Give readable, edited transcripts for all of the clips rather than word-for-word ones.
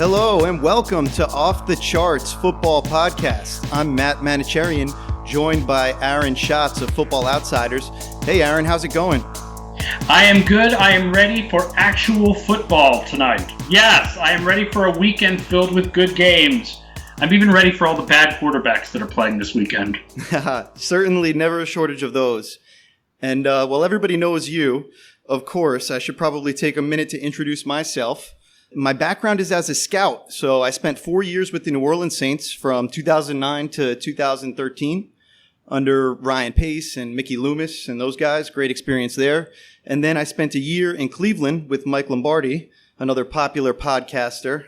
Hello and welcome to Off the Charts Football Podcast. I'm Matt Manocherian, joined by Aaron Schatz of Football Outsiders. Hey Aaron, how's it going? I am good. I am ready for actual football tonight. Yes, I am ready for a weekend filled with good games. I'm even ready for all the bad quarterbacks that are playing this weekend. Certainly never a shortage of those. And while everybody knows you, of course, I should probably take a minute to introduce myself. My background is as a scout, so I spent 4 years with the New Orleans Saints from 2009 to 2013 under Ryan Pace and Mickey Loomis and those guys. Great experience there. And then I spent a year in Cleveland with Mike Lombardi, another popular podcaster,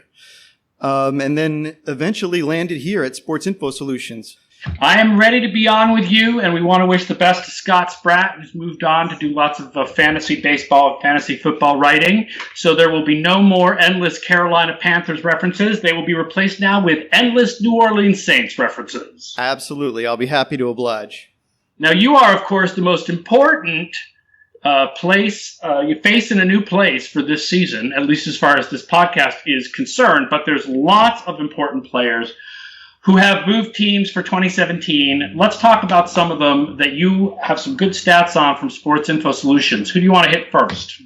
and then eventually landed here at Sports Info Solutions. I am ready to be on with you, and we want to wish the best to Scott Spratt, who's moved on to do lots of fantasy baseball and fantasy football writing. So there will be no more endless Carolina Panthers references. They will be replaced now with endless New Orleans Saints references. Absolutely. I'll be happy to oblige. Now, you are, of course, the most important you face in a new place for this season, at least as far as this podcast is concerned. But there's lots of important players who have moved teams for 2017. Let's talk about some of them that you have some good stats on from Sports Info Solutions. Who do you want to hit first?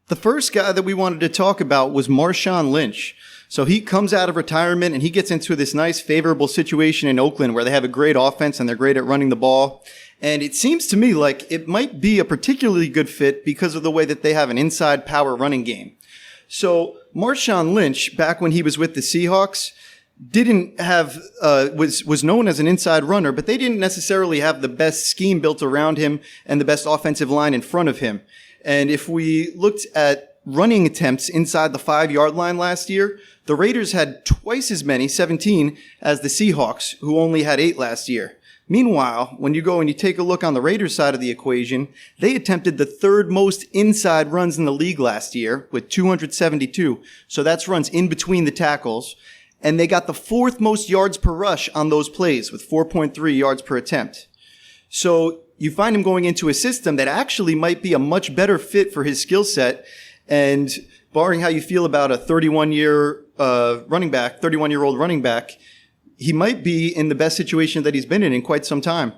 The first guy that we wanted to talk about was Marshawn Lynch. So he comes out of retirement and he gets into this nice favorable situation in Oakland where they have a great offense and they're great at running the ball. And it seems to me like it might be a particularly good fit because of the way that they have an inside power running game. So Marshawn Lynch, back when he was with the Seahawks, was known as an inside runner, but they didn't necessarily have the best scheme built around him and the best offensive line in front of him. And if we looked at running attempts inside the 5-yard line last year, the Raiders had twice as many, 17, as the Seahawks, who only had 8 last year. Meanwhile, when you go and you take a look on the Raiders side of the equation, they attempted the third most inside runs in the league last year with 272. So that's runs in between the tackles. And they got the 4th most yards per rush on those plays with 4.3 yards per attempt. So you find him going into a system that actually might be a much better fit for his skill set. And barring how you feel about a 31-year-old running back, he might be in the best situation that he's been in quite some time.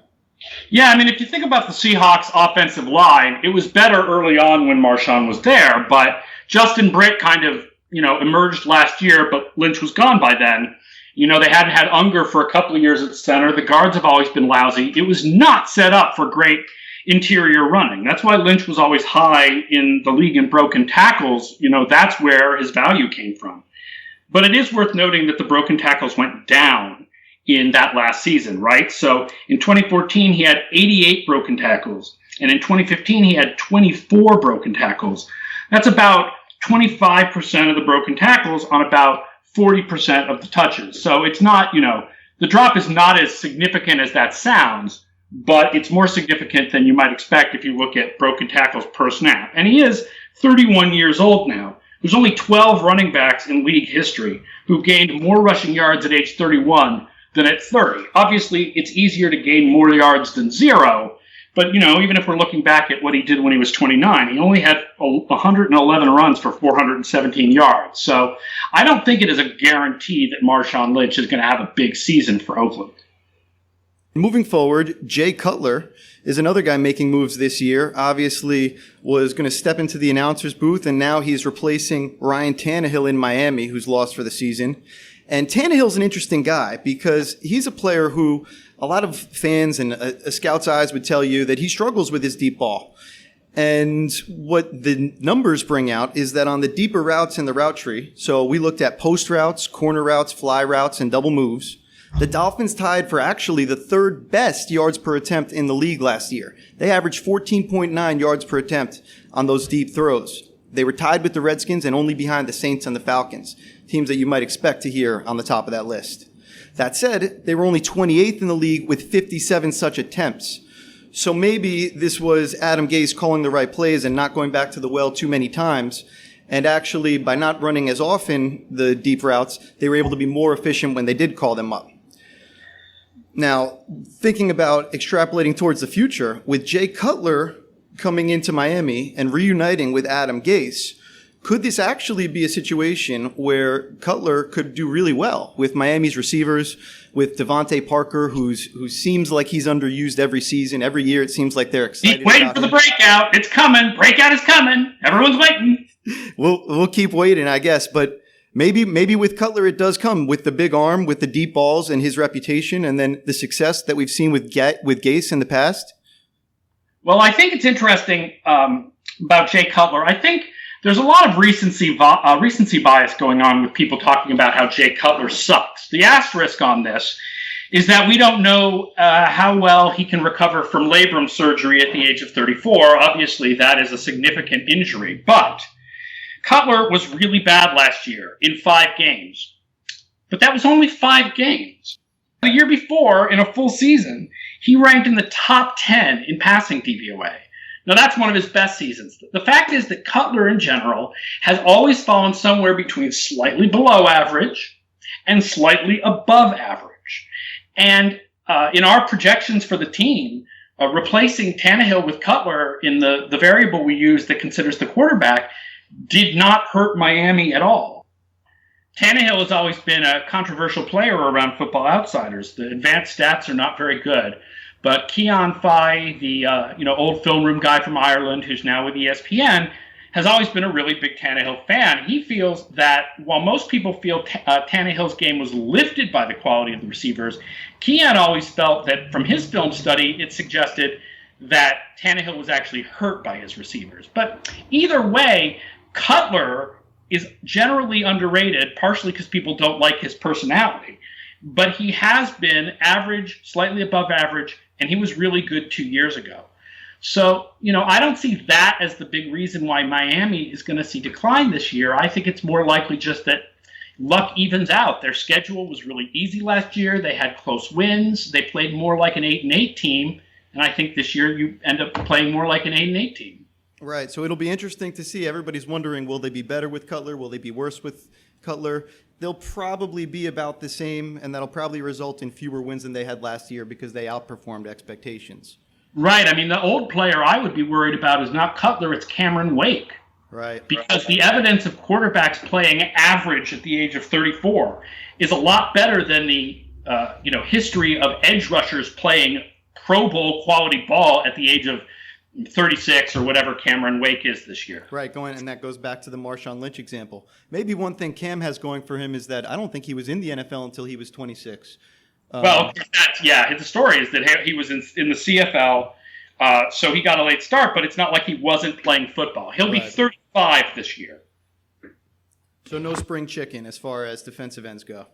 Yeah, I mean, if you think about the Seahawks offensive line, it was better early on when Marshawn was there, but Justin Britt kind of emerged last year, but Lynch was gone by then. They hadn't had Unger for a couple of years at center. The guards have always been lousy. It was not set up for great interior running. That's why Lynch was always high in the league in broken tackles. That's where his value came from. But it is worth noting that the broken tackles went down in that last season, right? So in 2014, he had 88 broken tackles. And in 2015, he had 24 broken tackles. That's about 25% of the broken tackles on about 40% of the touches. So it's not, the drop is not as significant as that sounds, but it's more significant than you might expect if you look at broken tackles per snap. And he is 31 years old now. There's only 12 running backs in league history who gained more rushing yards at age 31 than at 30. Obviously, it's easier to gain more yards than 0. But, even if we're looking back at what he did when he was 29, he only had 111 runs for 417 yards. So I don't think it is a guarantee that Marshawn Lynch is going to have a big season for Oakland. Moving forward, Jay Cutler is another guy making moves this year. Obviously was going to step into the announcer's booth, and now he's replacing Ryan Tannehill in Miami, who's lost for the season. And Tannehill's an interesting guy because he's a player who a lot of fans and a scout's eyes would tell you that he struggles with his deep ball. And what the numbers bring out is that on the deeper routes in the route tree, so we looked at post routes, corner routes, fly routes, and double moves, the Dolphins tied for actually the 3rd best yards per attempt in the league last year. They averaged 14.9 yards per attempt on those deep throws. They were tied with the Redskins and only behind the Saints and the Falcons, teams that you might expect to hear on the top of that list. That said, they were only 28th in the league with 57 such attempts. So maybe this was Adam Gase calling the right plays and not going back to the well too many times. And actually, by not running as often the deep routes, they were able to be more efficient when they did call them up. Now, thinking about extrapolating towards the future, with Jay Cutler coming into Miami and reuniting with Adam Gase, Could this actually be a situation where Cutler could do really well with Miami's receivers, with Devontae Parker, who seems like he's underused every season, every year? It seems like they're excited. Keep waiting for the breakout. It's coming. Breakout is coming. Everyone's waiting. We'll keep waiting, I guess. But maybe with Cutler it does come with the big arm, with the deep balls, and his reputation, and then the success that we've seen with Gase in the past. Well, I think it's interesting about Jay Cutler. I think there's a lot of recency bias going on with people talking about how Jay Cutler sucks. The asterisk on this is that we don't know how well he can recover from labrum surgery at the age of 34. Obviously, that is a significant injury. But Cutler was really bad last year in 5 games. But that was only 5 games. The year before, in a full season, he ranked in the top 10 in passing DVOA. Now, that's one of his best seasons. The fact is that Cutler, in general, has always fallen somewhere between slightly below average and slightly above average. And in our projections for the team, replacing Tannehill with Cutler in the variable we use that considers the quarterback did not hurt Miami at all. Tannehill has always been a controversial player around Football Outsiders. The advanced stats are not very good. But Keon Fye, the old film room guy from Ireland who's now with ESPN, has always been a really big Tannehill fan. He feels that while most people feel Tannehill's game was lifted by the quality of the receivers, Keon always felt that from his film study, it suggested that Tannehill was actually hurt by his receivers. But either way, Cutler is generally underrated, partially because people don't like his personality. But he has been average, slightly above average, and he was really good 2 years ago. So, I don't see that as the big reason why Miami is going to see decline this year. I think it's more likely just that luck evens out. Their schedule was really easy last year. They had close wins. They played more like an 8-8 team. And I think this year you end up playing more like an 8-8 team. Right. So it'll be interesting to see. Everybody's wondering, will they be better with Cutler? Will they be worse with Cutler? They'll probably be about the same, and that'll probably result in fewer wins than they had last year because they outperformed expectations. Right. I mean, the old player I would be worried about is not Cutler, it's Cameron Wake. Right. Because the evidence of quarterbacks playing average at the age of 34 is a lot better than the history of edge rushers playing Pro Bowl quality ball at the age of 36 or whatever Cameron Wake is this year. Right, and that goes back to the Marshawn Lynch example. Maybe one thing Cam has going for him is that I don't think he was in the NFL until he was 26. The story is that he was in the CFL, so he got a late start, but it's not like he wasn't playing football. He'll be 35 this year. So no spring chicken as far as defensive ends go.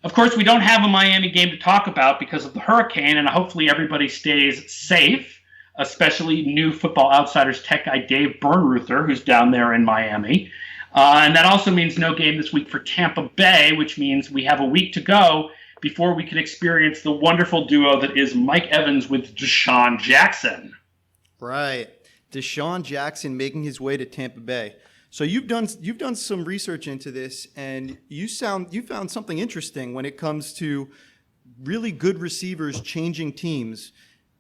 Of course, we don't have a Miami game to talk about because of the hurricane, and hopefully everybody stays safe, especially new Football Outsiders tech guy Dave Bernruther, who's down there in Miami. And that also means no game this week for Tampa Bay, which means we have a week to go before we can experience the wonderful duo that is Mike Evans with DeSean Jackson. Right. DeSean Jackson making his way to Tampa Bay. So you've done some research into this, and you found something interesting when it comes to really good receivers changing teams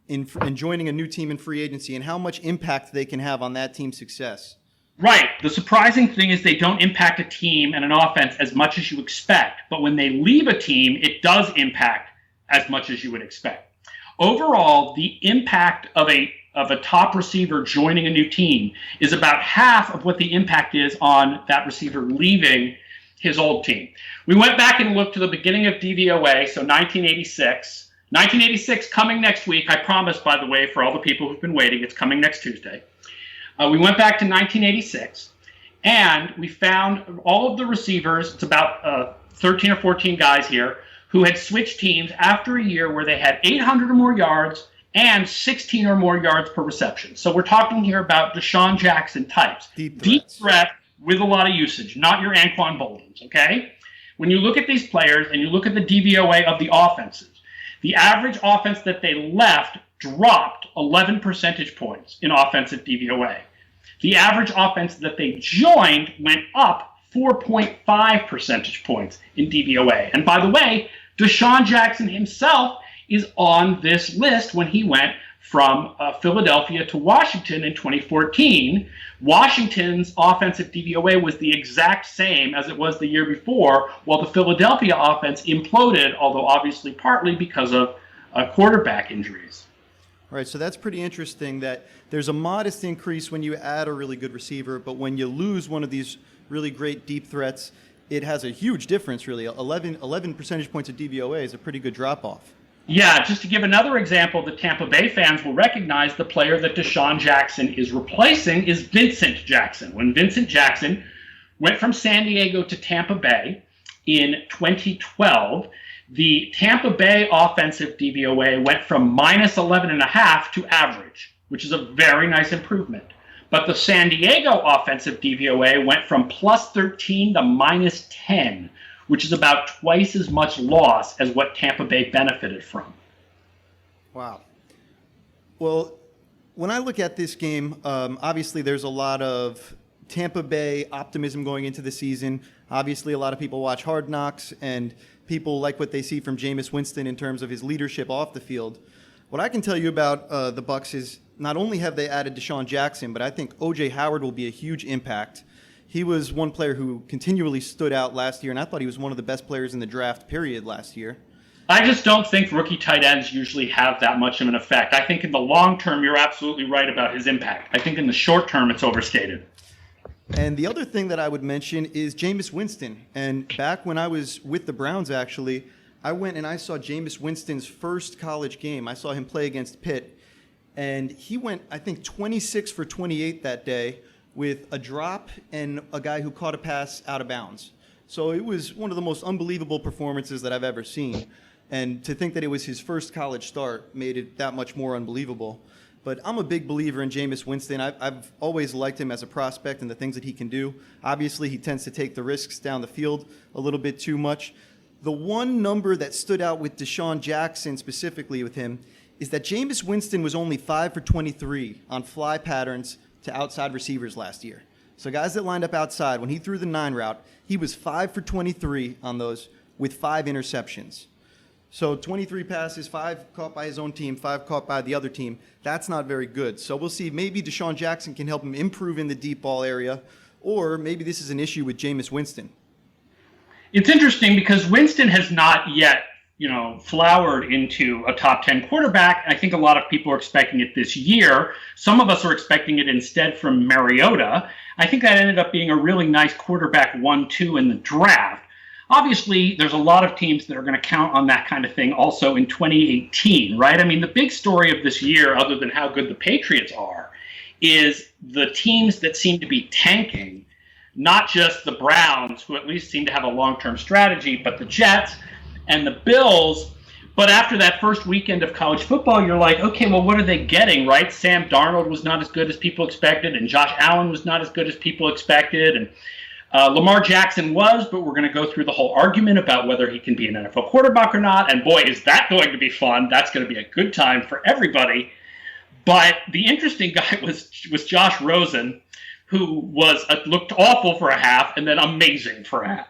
in joining a new team in free agency and how much impact they can have on that team's success. Right. The surprising thing is they don't impact a team and an offense as much as you expect. But when they leave a team, it does impact as much as you would expect. Overall, the impact of a top receiver joining a new team is about half of what the impact is on that receiver leaving his old team. We went back and looked to the beginning of DVOA, so 1986. 1986 coming next week. I promise, by the way, for all the people who've been waiting, it's coming next Tuesday. We went back to 1986, and we found all of the receivers, it's about 13 or 14 guys here, who had switched teams after a year where they had 800 or more yards and 16 or more yards per reception. So we're talking here about DeSean Jackson types. Deep threat with a lot of usage, not your Anquan Boldens, okay? When you look at these players and you look at the DVOA of the offenses, the average offense that they left dropped 11 percentage points in offensive DVOA. The average offense that they joined went up 4.5 percentage points in DVOA. And by the way, DeSean Jackson himself is on this list when he went from Philadelphia to Washington in 2014. Washington's offensive DVOA was the exact same as it was the year before, while the Philadelphia offense imploded, although obviously partly because of quarterback injuries. All right, so that's pretty interesting that there's a modest increase when you add a really good receiver, but when you lose one of these really great deep threats, it has a huge difference, really. 11 percentage points of DVOA is a pretty good drop-off. Yeah, just to give another example that Tampa Bay fans will recognize, the player that DeSean Jackson is replacing is Vincent Jackson. When Vincent Jackson went from San Diego to Tampa Bay in 2012, the Tampa Bay offensive DVOA went from minus 11.5 to average, which is a very nice improvement. But the San Diego offensive DVOA went from plus 13 to minus 10, which is about twice as much loss as what Tampa Bay benefited from. Wow. Well, when I look at this game, obviously there's a lot of Tampa Bay optimism going into the season. Obviously, a lot of people watch Hard Knocks, and people like what they see from Jameis Winston in terms of his leadership off the field. What I can tell you about the Bucs is not only have they added DeSean Jackson, but I think O.J. Howard will be a huge impact. He was one player who continually stood out last year, and I thought he was one of the best players in the draft, period, last year. I just don't think rookie tight ends usually have that much of an effect. I think in the long term, you're absolutely right about his impact. I think in the short term, it's overstated. And the other thing that I would mention is Jameis Winston. And back when I was with the Browns, actually, I went and I saw Jameis Winston's first college game. I saw him play against Pitt. And he went, I think, 26 for 28 that day with a drop and a guy who caught a pass out of bounds. So it was one of the most unbelievable performances that I've ever seen. And to think that it was his first college start made it that much more unbelievable. But I'm a big believer in Jameis Winston. I've always liked him as a prospect and the things that he can do. Obviously, he tends to take the risks down the field a little bit too much. The one number that stood out with DeSean Jackson specifically with him is that Jameis Winston was only 5 for 23 on fly patterns to outside receivers last year. So guys that lined up outside, when he threw the 9 route, he was 5 for 23 on those with 5 interceptions. So 23 passes, 5 caught by his own team, 5 caught by the other team. That's not very good. So we'll see. Maybe DeSean Jackson can help him improve in the deep ball area, or maybe this is an issue with Jameis Winston. It's interesting because Winston has not yet, flowered into a top 10 quarterback. I think a lot of people are expecting it this year. Some of us are expecting it instead from Mariota. I think that ended up being a really nice quarterback 1-2 in the draft. Obviously, there's a lot of teams that are going to count on that kind of thing also in 2018, right? I mean, the big story of this year, other than how good the Patriots are, is the teams that seem to be tanking, not just the Browns, who at least seem to have a long-term strategy, but the Jets and the Bills. But after that first weekend of college football, you're like, okay, well, what are they getting, right? Sam Darnold was not as good as people expected, and Josh Allen was not as good as people expected, and Lamar Jackson was, but we're going to go through the whole argument about whether he can be an NFL quarterback or not. And boy, is that going to be fun. That's going to be a good time for everybody. But the interesting guy was Josh Rosen, who looked awful for a half and then amazing for a half.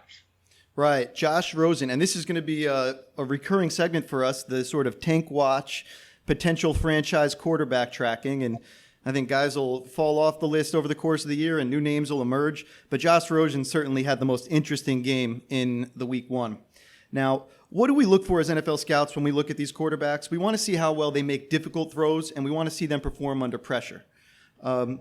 Right, Josh Rosen. And this is going to be a recurring segment for us, the sort of tank watch, potential franchise quarterback tracking. And I think guys will fall off the list over the course of the year and new names will emerge. But Josh Rosen certainly had the most interesting game in the week 1. Now, what do we look for as NFL scouts when we look at these quarterbacks? We want to see how well they make difficult throws, and we want to see them perform under pressure.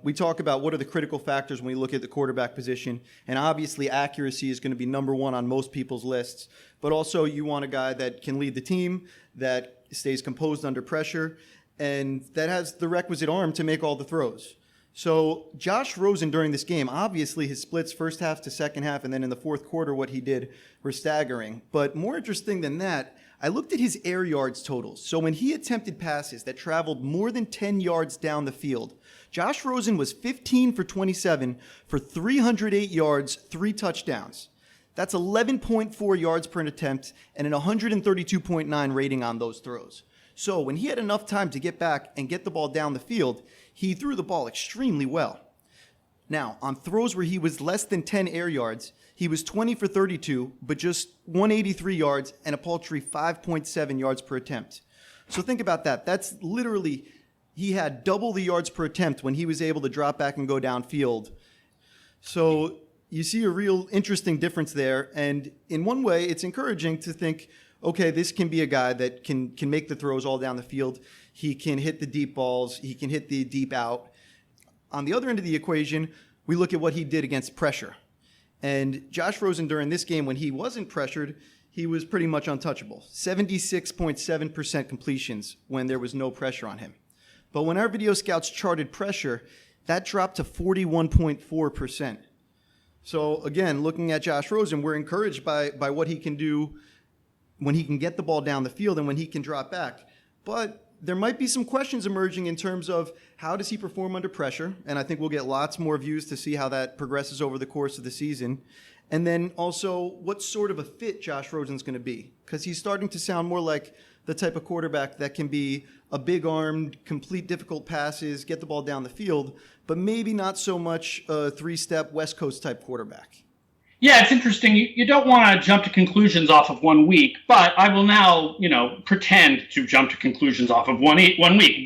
We talk about what are the critical factors when we look at the quarterback position, and obviously accuracy is going to be number 1 on most people's lists. But also you want a guy that can lead the team, that stays composed under pressure, and that has the requisite arm to make all the throws. So Josh Rosen during this game, obviously his splits first half to second half and then in the fourth quarter what he did were staggering. But more interesting than that, I looked at his air yards totals. So when he attempted passes that traveled more than 10 yards down the field, Josh Rosen was 15 for 27 for 308 yards, 3 touchdowns. That's 11.4 yards per attempt and an 132.9 rating on those throws. So when he had enough time to get back and get the ball down the field, he threw the ball extremely well. Now, on throws where he was less than 10 air yards, he was 20 for 32, but just 183 yards and a paltry 5.7 yards per attempt. So think about that. That's literally he had double the yards per attempt when he was able to drop back and go downfield. So you see a real interesting difference there. And in one way, it's encouraging to think, okay, this can be a guy that can make the throws all down the field. He can hit the deep balls. He can hit the deep out. On the other end of the equation, we look at what he did against pressure. And Josh Rosen, during this game, when he wasn't pressured, he was pretty much untouchable. 76.7% completions when there was no pressure on him. But when our video scouts charted pressure, that dropped to 41.4%. So again, looking at Josh Rosen, we're encouraged by what he can do when he can get the ball down the field and when he can drop back. But there might be some questions emerging in terms of how does he perform under pressure? And I think we'll get lots more views to see how that progresses over the course of the season. And then also, what sort of a fit Josh Rosen's going to be? Because he's starting to sound more like the type of quarterback that can be a big-armed, complete difficult passes, get the ball down the field, but maybe not so much a three-step West Coast type quarterback. Yeah, it's interesting. You don't want to jump to conclusions off of 1 week, but I will now, pretend to jump to conclusions off of 1 week.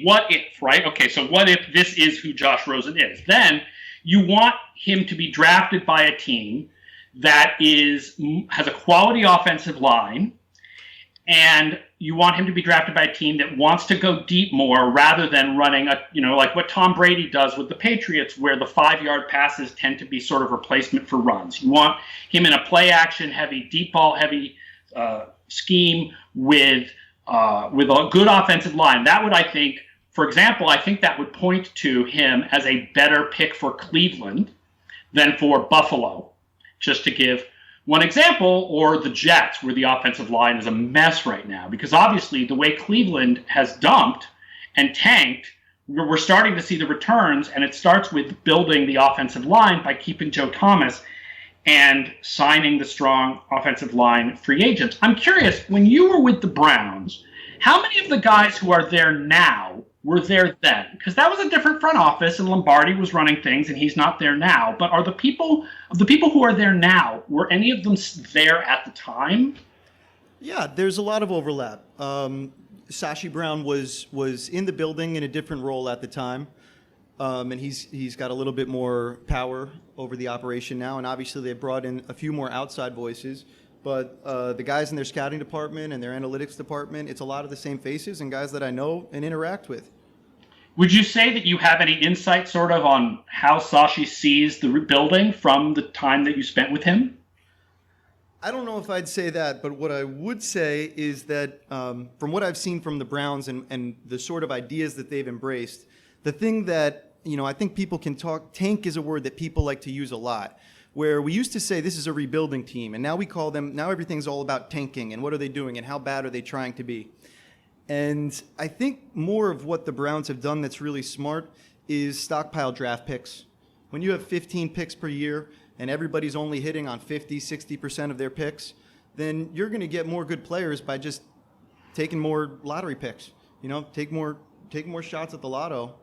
What if, right? Okay, so what if this is who Josh Rosen is? Then you want him to be drafted by a team that has a quality offensive line, and you want him to be drafted by a team that wants to go deep more rather than running like what Tom Brady does with the Patriots, where the 5-yard passes tend to be sort of replacement for runs. You want him in a play action heavy, deep ball heavy scheme with a good offensive line. That would, I think, for example, I think that would point to him as a better pick for Cleveland than for Buffalo, just to give one example, or the Jets, where the offensive line is a mess right now. Because obviously the way Cleveland has dumped and tanked, we're starting to see the returns, and it starts with building the offensive line by keeping Joe Thomas and signing the strong offensive line free agents. I'm curious, when you were with the Browns, how many of the guys who are there now were there then? Because that was a different front office, and Lombardi was running things, and he's not there now. But are the people who are there now, were any of them there at the time? Yeah, there's a lot of overlap. Sashi Brown was in the building in a different role at the time, and he's got a little bit more power over the operation now. And obviously, they brought in a few more outside voices. But the guys in their scouting department and their analytics department, it's a lot of the same faces and guys that I know and interact with. Would you say that you have any insight sort of on how Sashi sees the building from the time that you spent with him? I don't know if I'd say that, but what I would say is that from what I've seen from the Browns and the sort of ideas that they've embraced, the thing that, I think people can talk, tank is a word that people like to use a lot, where we used to say this is a rebuilding team, and now now everything's all about tanking and what are they doing and how bad are they trying to be. And I think more of what the Browns have done that's really smart is stockpile draft picks. When you have 15 picks per year and everybody's only hitting on 50, 60% of their picks, then you're going to get more good players by just taking more lottery picks. Take more shots at the lotto.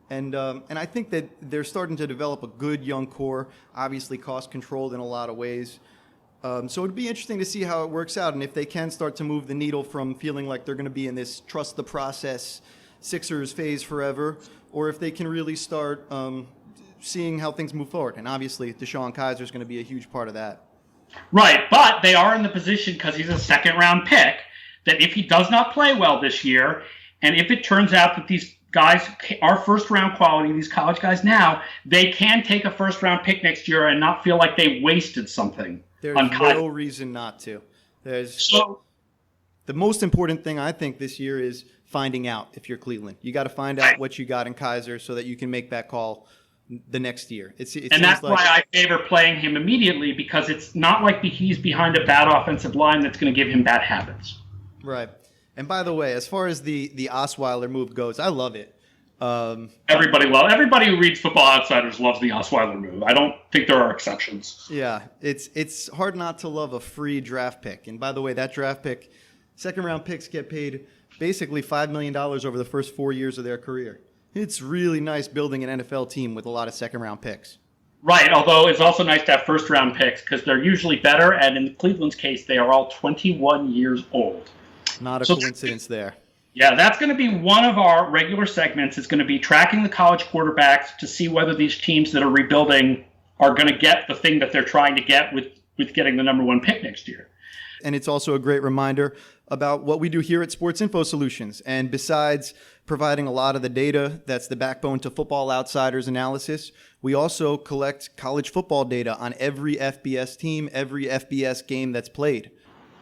And I think that they're starting to develop a good young core, obviously cost controlled in a lot of ways. So it'd be interesting to see how it works out and if they can start to move the needle from feeling like they're going to be in this trust the process Sixers phase forever, or if they can really start seeing how things move forward. And obviously, DeSean Kaiser is going to be a huge part of that. Right, but they are in the position, because he's a second-round pick, that if he does not play well this year, and if it turns out that these guys are first-round quality, these college guys now, they can take a first-round pick next year and not feel like they wasted something. There's no reason not to. The most important thing, I think, this year is finding out if you're Cleveland. You got to find out what you got in Kaiser so that you can make that call the next year. And that's why I favor playing him immediately, because it's not like he's behind a bad offensive line that's going to give him bad habits. Right. And by the way, as far as the Osweiler move goes, I love it. Everybody who reads Football Outsiders loves the Osweiler move. I don't think there are exceptions. Yeah, it's hard not to love a free draft pick. And by the way, that draft pick, second-round picks get paid basically $5 million over the first 4 years of their career. It's really nice building an NFL team with a lot of second-round picks. Right, although it's also nice to have first-round picks because they're usually better, and in Cleveland's case, they are all 21 years old. Not a coincidence there. Yeah, that's going to be one of our regular segments. Is going to be tracking the college quarterbacks to see whether these teams that are rebuilding are going to get the thing that they're trying to get with getting the number one pick next year. And it's also a great reminder about what we do here at Sports Info Solutions. And besides providing a lot of the data that's the backbone to Football Outsiders analysis, we also collect college football data on every FBS team, every FBS game that's played.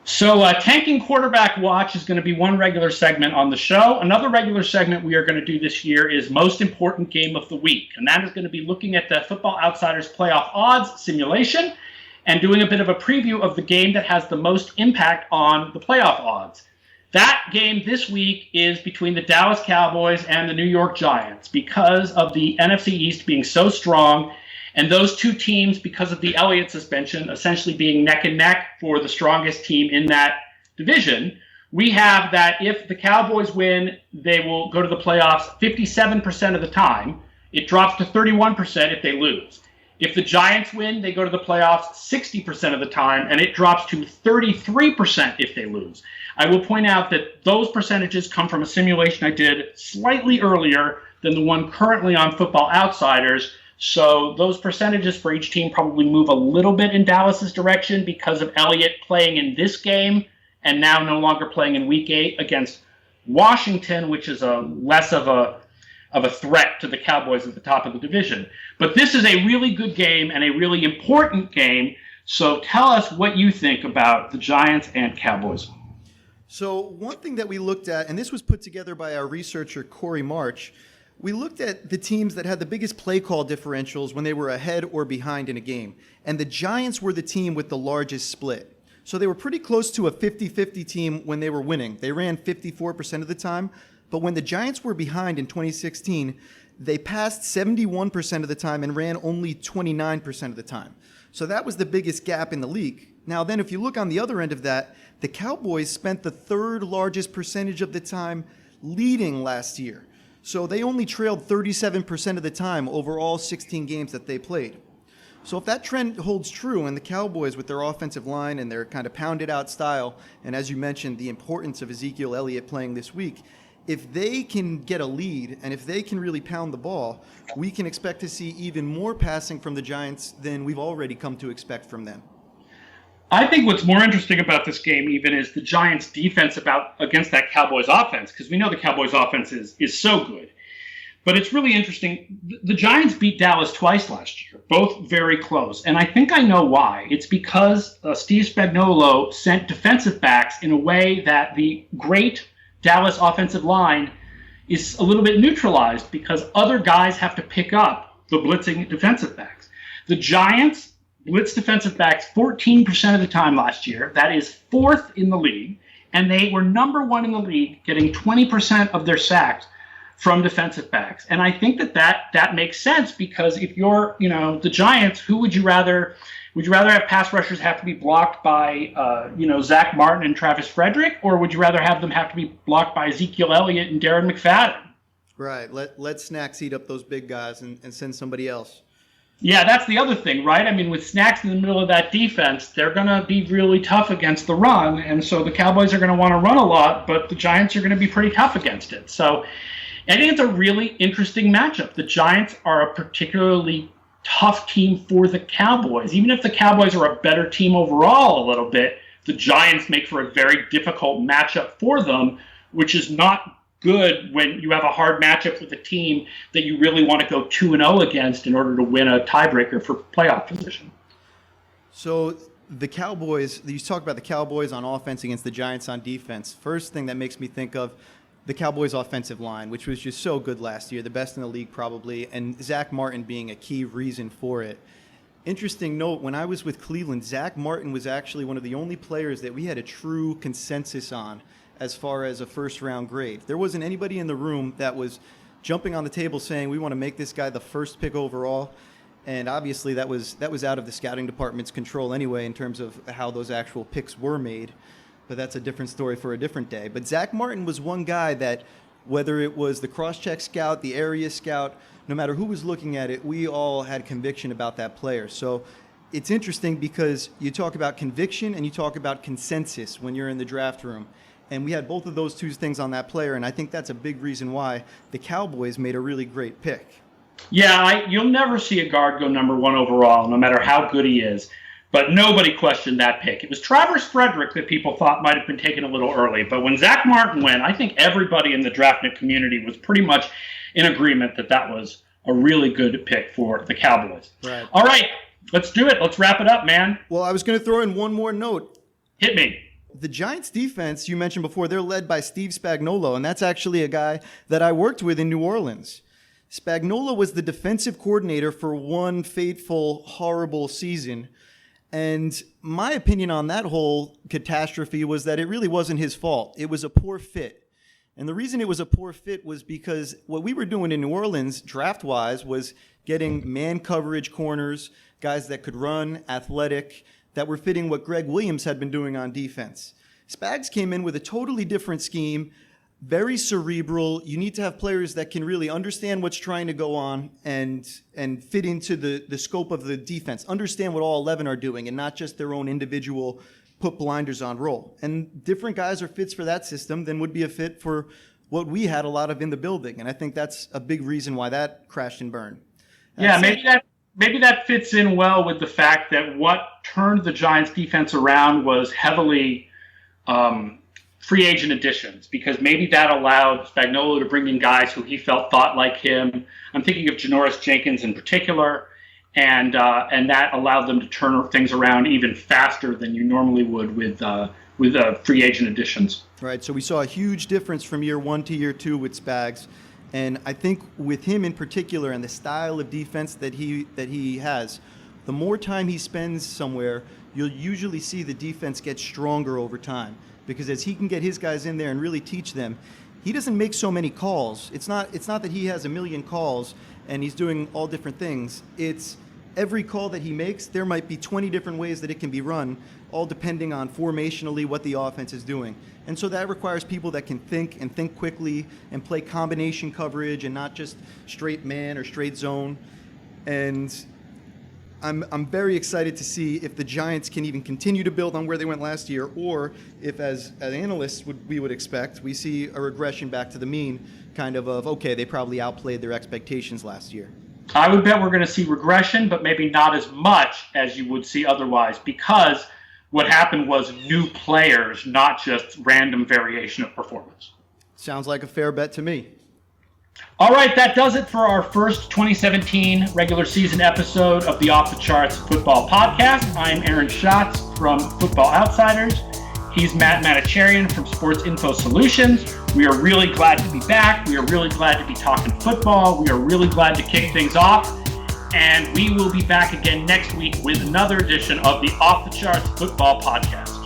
So Tanking Quarterback Watch is going to be one regular segment on the show. Another regular segment we are going to do this year is Most Important Game of the Week. And that is going to be looking at the Football Outsiders playoff odds simulation and doing a bit of a preview of the game that has the most impact on the playoff odds. That game this week is between the Dallas Cowboys and the New York Giants because of the NFC East being so strong, and those two teams, because of the Elliott suspension, essentially being neck and neck for the strongest team in that division. We have that if the Cowboys win, they will go to the playoffs 57% of the time. It drops to 31% if they lose. If the Giants win, they go to the playoffs 60% of the time, and it drops to 33% if they lose. I will point out that those percentages come from a simulation I did slightly earlier than the one currently on Football Outsiders. So those percentages for each team probably move a little bit in Dallas's direction because of Elliott playing in this game and now no longer playing in Week 8 against Washington, which is a less of a threat to the Cowboys at the top of the division. But this is a really good game and a really important game. So tell us what you think about the Giants and Cowboys. So one thing that we looked at, and this was put together by our researcher, Corey March, we looked at the teams that had the biggest play call differentials when they were ahead or behind in a game. And the Giants were the team with the largest split. So they were pretty close to a 50-50 team when they were winning. They ran 54% of the time. But when the Giants were behind in 2016, they passed 71% of the time and ran only 29% of the time. So that was the biggest gap in the league. Now then, if you look on the other end of that, the Cowboys spent the third largest percentage of the time leading last year. So they only trailed 37% of the time over all 16 games that they played. So if that trend holds true and the Cowboys with their offensive line and their kind of pounded out style, and as you mentioned, the importance of Ezekiel Elliott playing this week, if they can get a lead and if they can really pound the ball, we can expect to see even more passing from the Giants than we've already come to expect from them. I think what's more interesting about this game even is the Giants' defense against that Cowboys offense, because we know the Cowboys offense is so good. But it's really interesting. The Giants beat Dallas twice last year, both very close. And I think I know why. It's because Steve Spagnuolo sent defensive backs in a way that the great Dallas offensive line is a little bit neutralized because other guys have to pick up the blitzing defensive backs. The Giants blitz defensive backs 14% of the time last year. That is fourth in the league. And they were number one in the league, getting 20% of their sacks from defensive backs. And I think that makes sense because if you're, the Giants, who would you rather have pass rushers have to be blocked by, Zach Martin and Travis Frederick, or would you rather have them have to be blocked by Ezekiel Elliott and Darren McFadden? Right. Let Snacks eat up those big guys and send somebody else. Yeah, that's the other thing, right? I mean, with Snacks in the middle of that defense, they're going to be really tough against the run. And so the Cowboys are going to want to run a lot, but the Giants are going to be pretty tough against it. So I think it's a really interesting matchup. The Giants are a particularly tough team for the Cowboys. Even if the Cowboys are a better team overall a little bit, the Giants make for a very difficult matchup for them, which is not good when you have a hard matchup with a team that you really want to go 2-0 against in order to win a tiebreaker for playoff position. So the Cowboys, you talk about the Cowboys on offense against the Giants on defense. First thing that makes me think of the Cowboys offensive line, which was just so good last year, the best in the league probably, and Zach Martin being a key reason for it. Interesting note, when I was with Cleveland, Zach Martin was actually one of the only players that we had a true consensus on as far as a first-round grade. There wasn't anybody in the room that was jumping on the table saying, we want to make this guy the first pick overall. And obviously that was out of the scouting department's control anyway in terms of how those actual picks were made. But that's a different story for a different day. But Zach Martin was one guy that, whether it was the cross-check scout, the area scout, no matter who was looking at it, we all had conviction about that player. So it's interesting because you talk about conviction and you talk about consensus when you're in the draft room. And we had both of those two things on that player, and I think that's a big reason why the Cowboys made a really great pick. Yeah, you'll never see a guard go number 1 overall, no matter how good he is. But nobody questioned that pick. It was Travis Frederick that people thought might have been taken a little early. But when Zach Martin went, I think everybody in the DraftNet community was pretty much in agreement that that was a really good pick for the Cowboys. Right. All right, let's do it. Let's wrap it up, man. Well, I was going to throw in one more note. Hit me. The Giants defense, you mentioned before, they're led by Steve Spagnuolo, and that's actually a guy that I worked with in New Orleans. Spagnuolo was the defensive coordinator for one fateful, horrible season. And my opinion on that whole catastrophe was that it really wasn't his fault. It was a poor fit. And the reason it was a poor fit was because what we were doing in New Orleans, draft-wise, was getting man coverage corners, guys that could run, athletic, that were fitting what Greg Williams had been doing on defense. Spags came in with a totally different scheme, very cerebral. You need to have players that can really understand what's trying to go on and fit into the scope of the defense, understand what all 11 are doing and not just their own individual put blinders on role. And different guys are fits for that system than would be a fit for what we had a lot of in the building. And I think that's a big reason why that crashed and burned. Yeah, maybe that fits in well with the fact that what turned the Giants defense around was heavily free agent additions, because maybe that allowed Spagnuolo to bring in guys who he felt thought like him. I'm thinking of Janoris Jenkins in particular, and that allowed them to turn things around even faster than you normally would with free agent additions. Right. So we saw a huge difference from year 1 to year 2 with Spags. And I think with him in particular and the style of defense that he has, the more time he spends somewhere, you'll usually see the defense get stronger over time. Because as he can get his guys in there and really teach them, he doesn't make so many calls. It's not that he has a million calls and he's doing all different things. It's every call that he makes, there might be 20 different ways that it can be run, all depending on formationally what the offense is doing. And so that requires people that can think and think quickly and play combination coverage and not just straight man or straight zone. And I'm very excited to see if the Giants can even continue to build on where they went last year, or if, as analysts we would expect, we see a regression back to the mean, kind of okay, they probably outplayed their expectations last year. I would bet we're going to see regression, but maybe not as much as you would see otherwise, because what happened was new players, not just random variation of performance. Sounds like a fair bet to me. All right, that does it for our first 2017 regular season episode of the Off the Charts Football Podcast. I'm Aaron Schatz from Football Outsiders. He's Matt Manocherian from Sports Info Solutions. We are really glad to be back. We are really glad to be talking football. We are really glad to kick things off. And we will be back again next week with another edition of the Off the Charts Football Podcast.